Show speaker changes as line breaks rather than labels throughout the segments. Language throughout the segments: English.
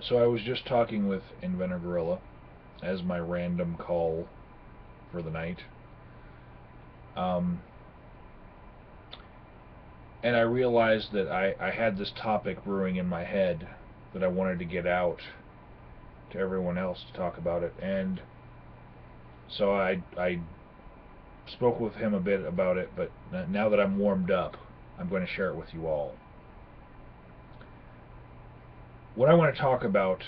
So I was just talking with Inventor Gorilla as my random call for the night. Um, and I realized that I had this topic brewing in my head that I wanted to get out to everyone else to talk about it. And so I spoke with him a bit about it, but now that I'm warmed up, I'm going to share it with you all. What I want to talk about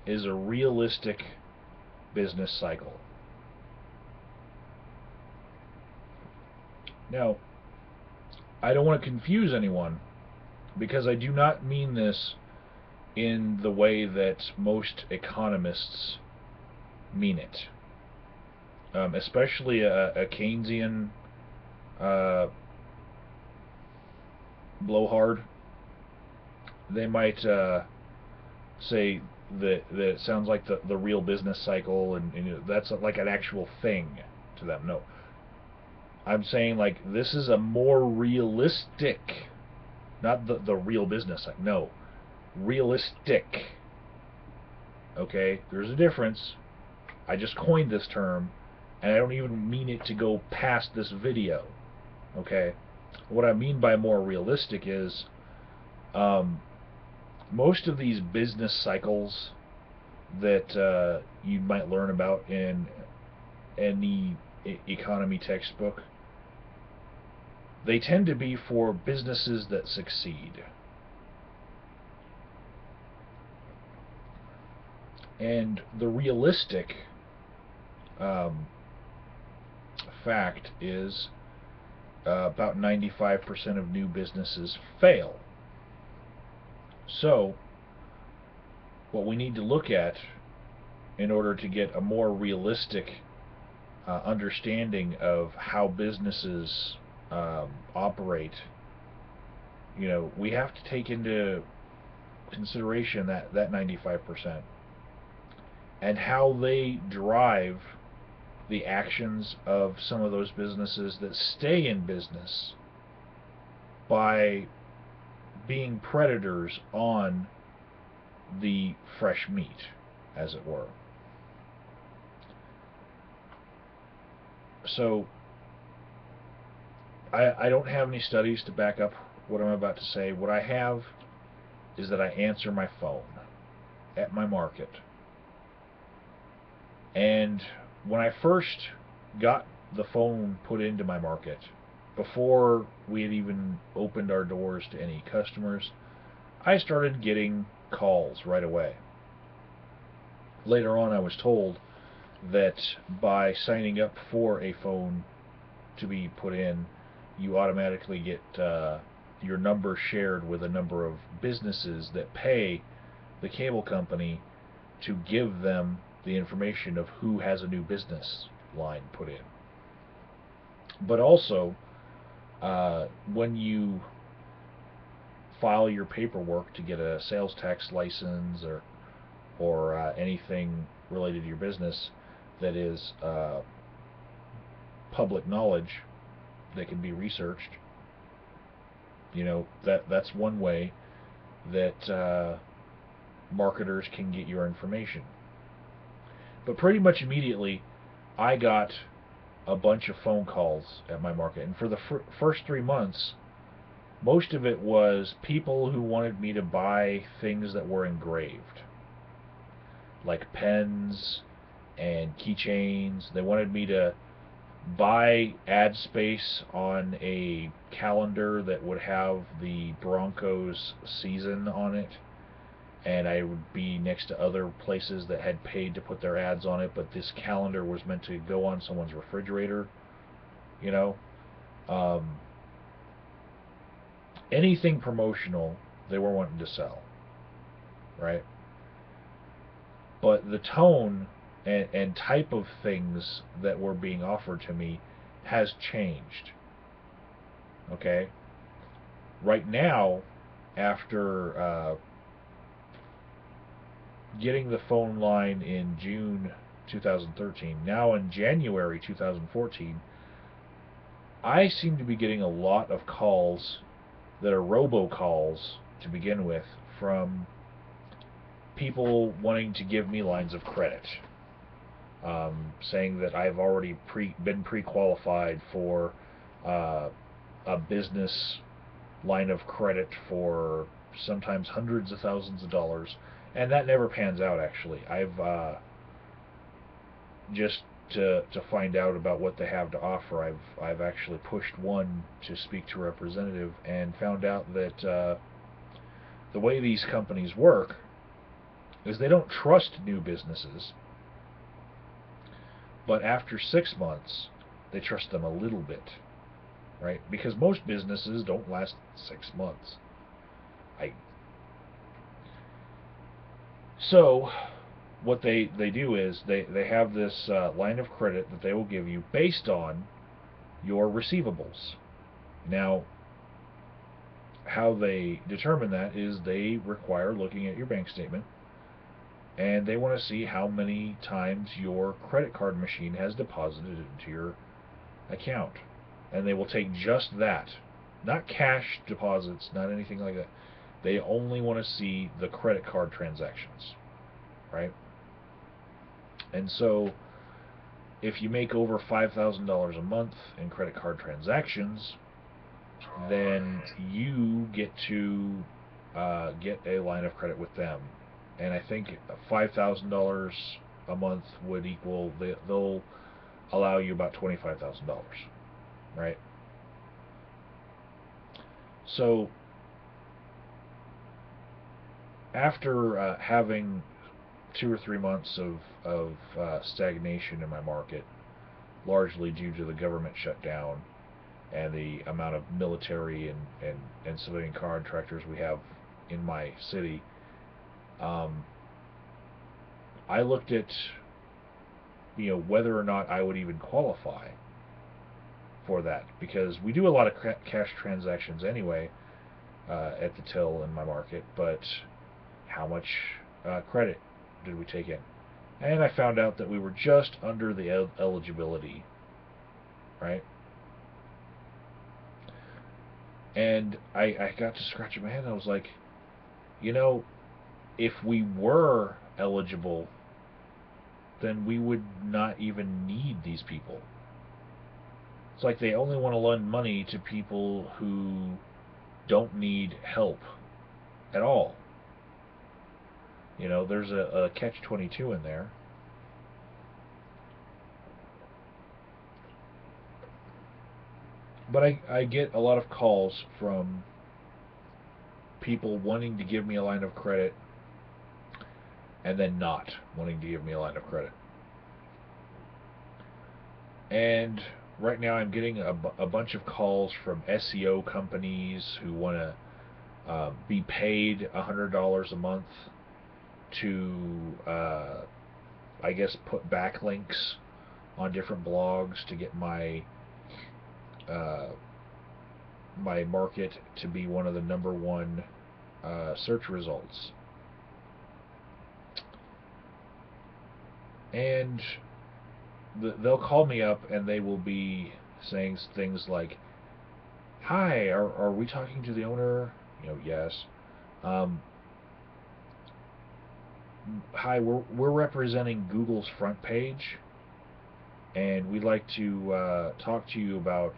is a realistic business cycle. Now, I don't want to confuse anyone, because I do not mean this in the way that most economists mean it. Especially a Keynesian blowhard. They might say that it sounds like the real business cycle, and that's like an actual thing to them. No, I'm saying like this is a more realistic, not the real business cycle. No, realistic. Okay, there's a difference. I just coined this term, and I don't even mean it to go past this video. Okay, what I mean by more realistic is most of these business cycles that you might learn about in any economy textbook, they tend to be for businesses that succeed. And the realistic fact is about 95% of new businesses fail. So, what we need to look at in order to get a more realistic understanding of how businesses operate, we have to take into consideration that 95% and how they drive the actions of some of those businesses that stay in business by being predators on the fresh meat, as it were. So I don't have any studies to back up what I'm about to say. What I have is that I answer my phone at my market. And when I first got the phone put into my market, before we had even opened our doors to any customers, I started getting calls right away. Later on, I was told that by signing up for a phone to be put in, you automatically get your number shared with a number of businesses that pay the cable company to give them the information of who has a new business line put in. But also, when you file your paperwork to get a sales tax license or anything related to your business that is public knowledge that can be researched, that's one way that marketers can get your information. But pretty much immediately, I got a bunch of phone calls at my market, and for the first 3 months, most of it was people who wanted me to buy things that were engraved, like pens and keychains. They wanted me to buy ad space on a calendar that would have the Broncos season on it, and I would be next to other places that had paid to put their ads on it, but this calendar was meant to go on someone's refrigerator. Anything promotional they were wanting to sell, right? But the tone and type of things that were being offered to me has changed. Okay? Right now, after getting the phone line in June 2013, now in January 2014, I seem to be getting a lot of calls that are robocalls to begin with from people wanting to give me lines of credit, saying that I've already been pre-qualified for a business line of credit for sometimes hundreds of thousands of dollars, and that never pans out. Actually, I've just to find out about what they have to offer, I've actually pushed one to speak to a representative and found out that the way these companies work is they don't trust new businesses, but after 6 months they trust them a little bit, right? Because most businesses don't last 6 months. So what they do is they have this line of credit that they will give you based on your receivables. Now, how they determine that is they require looking at your bank statement, and they want to see how many times your credit card machine has deposited into your account. And they will take just that, not cash deposits, not anything like that. They only want to see the credit card transactions, right? And so if you make over $5,000 a month in credit card transactions, then you get to get a line of credit with them. And I think $5,000 a month would equal, they'll allow you about $25,000, right? So after having 2 or 3 months of stagnation in my market, largely due to the government shutdown and the amount of military and civilian contractors we have in my city, I looked at whether or not I would even qualify for that, because we do a lot of cash transactions anyway at the till in my market, but how much credit did we take in? And I found out that we were just under the eligibility, right? And I got to scratching my head, and I was like, if we were eligible, then we would not even need these people. It's like they only want to lend money to people who don't need help at all. There's a catch-22 in there. But I get a lot of calls from people wanting to give me a line of credit and then not wanting to give me a line of credit. And right now I'm getting a bunch of calls from SEO companies who want to be paid $100 a month to, I guess, put backlinks on different blogs to get my my market to be one of the #1 search results. And they'll call me up and they will be saying things like, "Hi, are we talking to the owner?" Yes. Hi, we're representing Google's front page, and we'd like to talk to you about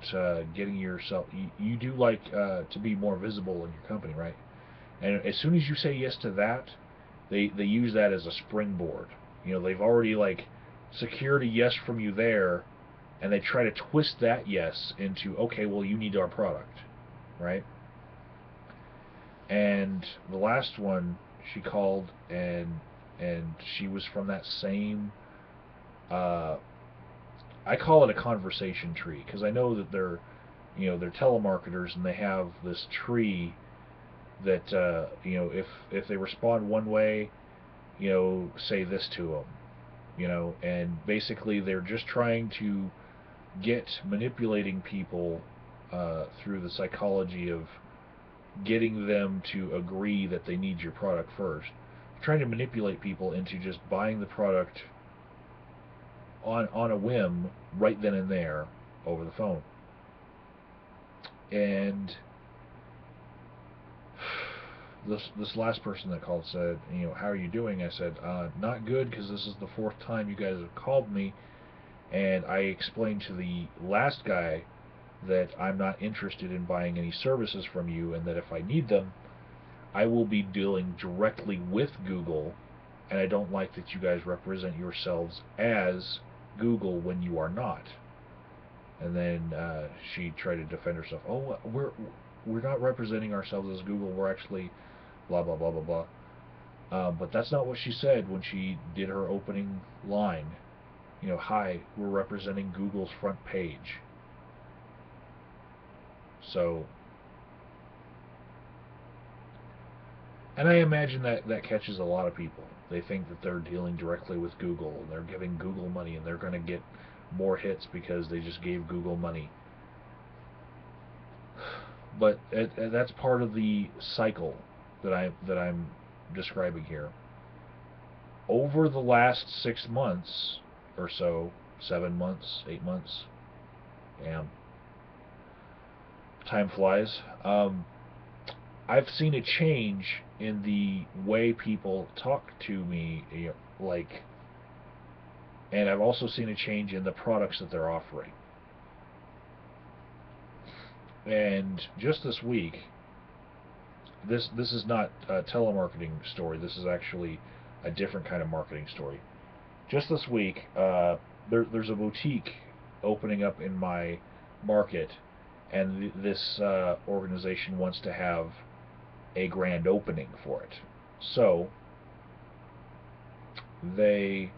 getting yourself. You do like to be more visible in your company, right? And as soon as you say yes to that, they use that as a springboard. They've already secured a yes from you there, and they try to twist that yes into, okay, well, you need our product, right? And the last one, she called and she was from that same I call it a conversation tree, because I know that they're telemarketers, and they have this tree that if they respond one way, say this to them, and basically they're just trying to manipulating people through the psychology of getting them to agree that they need your product first, trying to manipulate people into just buying the product on a whim right then and there over the phone. And this last person that called said, how are you doing? I said, not good, because this is the fourth time you guys have called me, and I explained to the last guy that I'm not interested in buying any services from you, and that if I need them, I will be dealing directly with Google, and I don't like that you guys represent yourselves as Google when you are not. And then she tried to defend herself. Oh, we're not representing ourselves as Google. We're actually blah blah blah blah blah. But that's not what she said when she did her opening line. Hi, we're representing Google's front page. So, and I imagine that catches a lot of people. They think that they're dealing directly with Google, and they're giving Google money, and they're going to get more hits because they just gave Google money. But that's part of the cycle that I'm describing here. Over the last 6 months or so, 7 months, 8 months, damn, time flies. I've seen a change in the way people talk to me, and I've also seen a change in the products that they're offering. And just this week, this is not a telemarketing story. This is actually a different kind of marketing story. Just this week, there's a boutique opening up in my market, and this organization wants to have a grand opening for it. So they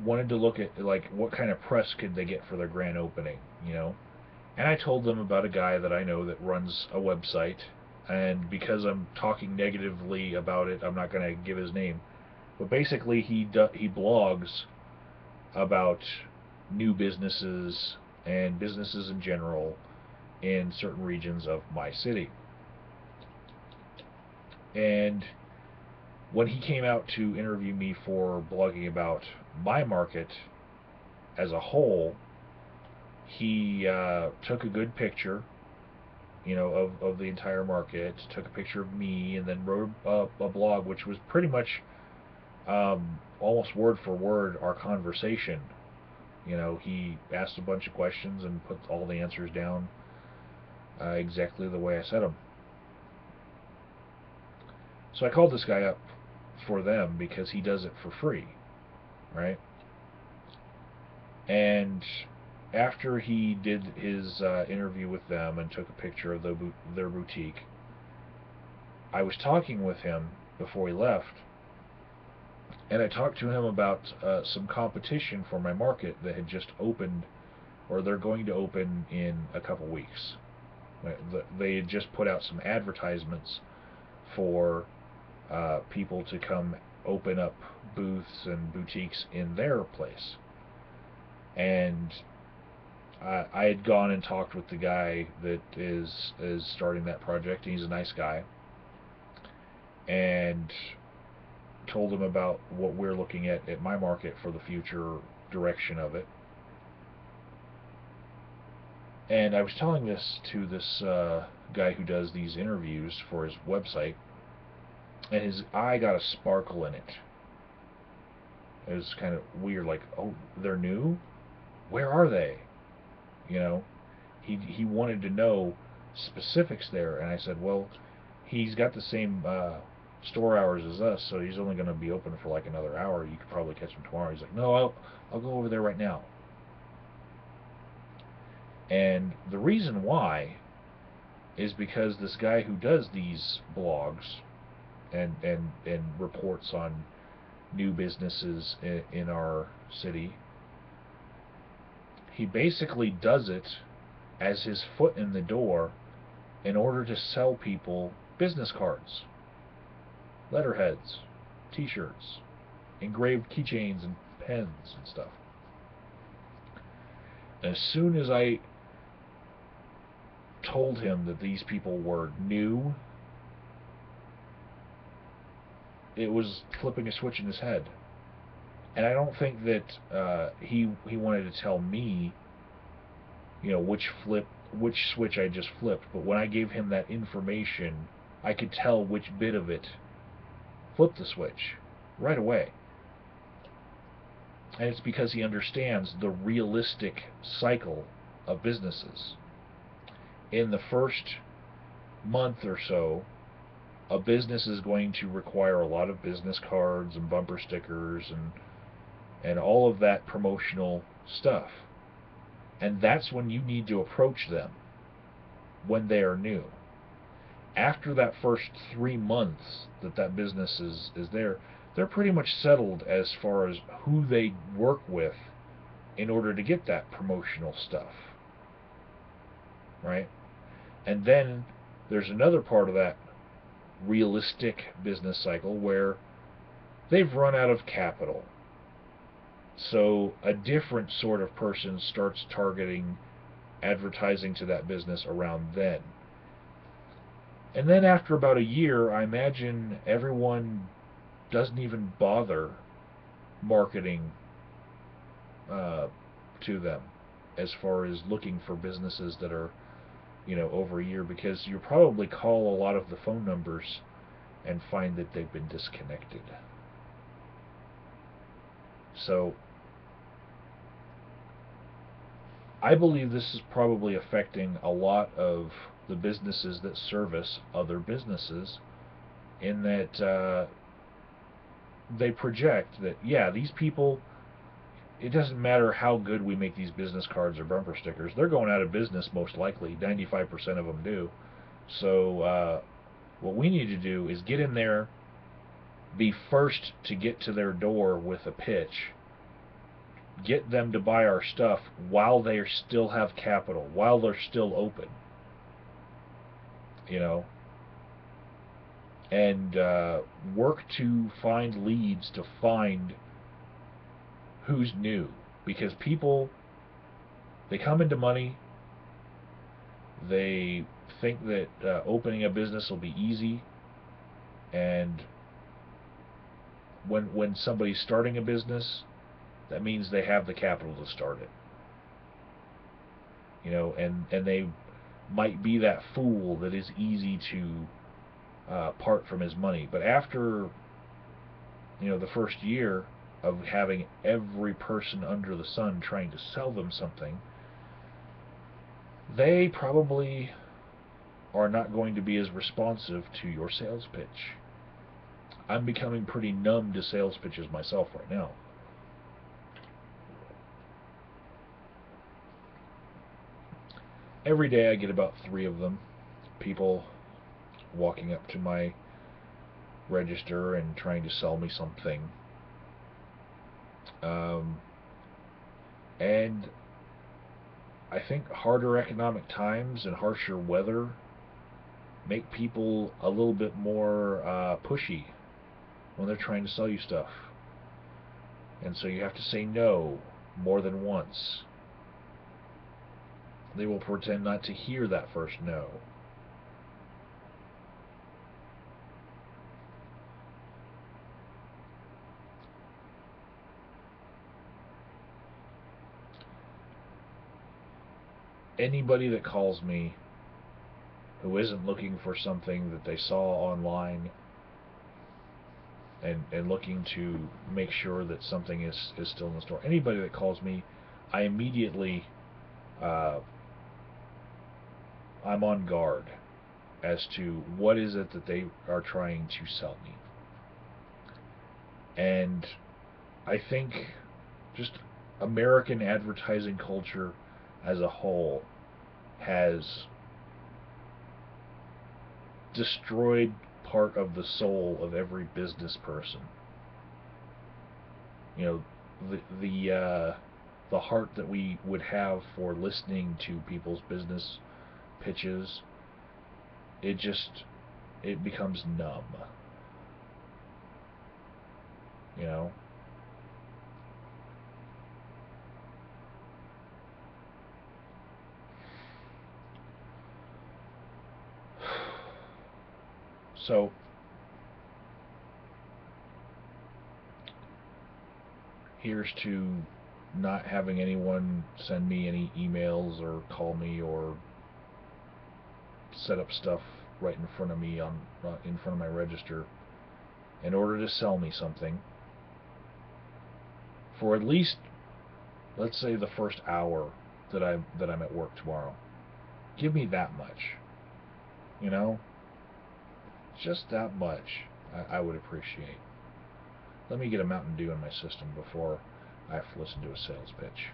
wanted to look at what kind of press could they get for their grand opening, And I told them about a guy that I know that runs a website, and because I'm talking negatively about it, I'm not going to give his name. But basically, he blogs about new businesses and businesses in general in certain regions of my city. And when he came out to interview me for blogging about my market as a whole, he took a good picture, of the entire market, took a picture of me, and then wrote a blog which was pretty much almost word for word our conversation. He asked a bunch of questions and put all the answers down exactly the way I said them. So I called this guy up for them because he does it for free, right? And after he did his interview with them and took a picture of their boutique, I was talking with him before he left, and I talked to him about some competition for my market that had just opened, or they're going to open in a couple weeks. They had just put out some advertisements for people to come open up booths and boutiques in their place. And I had gone and talked with the guy that is starting that project. He's a nice guy, and told him about what we're looking at my market for the future direction of it. And I was telling this to this guy who does these interviews for his website, and his eye got a sparkle in it. It was kind of weird, like, oh, they're new? Where are they? He wanted to know specifics there, and I said, well, he's got the same store hours as us, so he's only going to be open for like another hour. You could probably catch him tomorrow. He's like, no, I'll go over there right now. And the reason why is because this guy who does these blogs and reports on new businesses in our city, he basically does it as his foot in the door in order to sell people business cards, letterheads, t-shirts, engraved keychains and pens and stuff. As soon as I told him that these people were new, it was flipping a switch in his head. And I don't think that he wanted to tell me, which switch I just flipped. But when I gave him that information I could tell which bit of it flipped the switch right away. And it's because he understands the realistic cycle of businesses. In the first month or so, a business is going to require a lot of business cards and bumper stickers and all of that promotional stuff. And that's when you need to approach them, when they are new. After that first 3 months that business is there, they're pretty much settled as far as who they work with in order to get that promotional stuff, right? And then there's another part of that realistic business cycle where they've run out of capital. So a different sort of person starts targeting advertising to that business around then. And then after about a year, I imagine everyone doesn't even bother marketing to them as far as looking for businesses that are, over a year, because you probably call a lot of the phone numbers and find that they've been disconnected. So I believe this is probably affecting a lot of the businesses that service other businesses, in that they project that, yeah, these people, it doesn't matter how good we make these business cards or bumper stickers, they're going out of business most likely. 95% of them do. So what we need to do is get in there, be first to get to their door with a pitch, get them to buy our stuff while they still have capital, while they're still open, and work to find leads, to find who's new. Because people, they come into money, they think that opening a business will be easy, and when somebody's starting a business, that means they have the capital to start it. And they might be that fool that is easy to part from his money. But after the first year of having every person under the sun trying to sell them something, they probably are not going to be as responsive to your sales pitch. I'm becoming pretty numb to sales pitches myself right now. Every day I get about 3 of them. People walking up to my register and trying to sell me something. And I think harder economic times and harsher weather make people a little bit more pushy when they're trying to sell you stuff. And so you have to say no more than once. They will pretend not to hear that first no. Anybody that calls me who isn't looking for something that they saw online and looking to make sure that something is still in the store, anybody that calls me, I immediately I'm on guard as to what is it that they are trying to sell me. And I think just American advertising culture as a whole has destroyed part of the soul of every business person. The heart that we would have for listening to people's business pitches, it becomes numb. So here's to not having anyone send me any emails or call me or set up stuff right in front of me in front of my register in order to sell me something for at least, let's say, the first hour that I'm at work tomorrow. Give me that much. You know? Just that much I would appreciate. Let me get a Mountain Dew in my system before I have to listen to a sales pitch.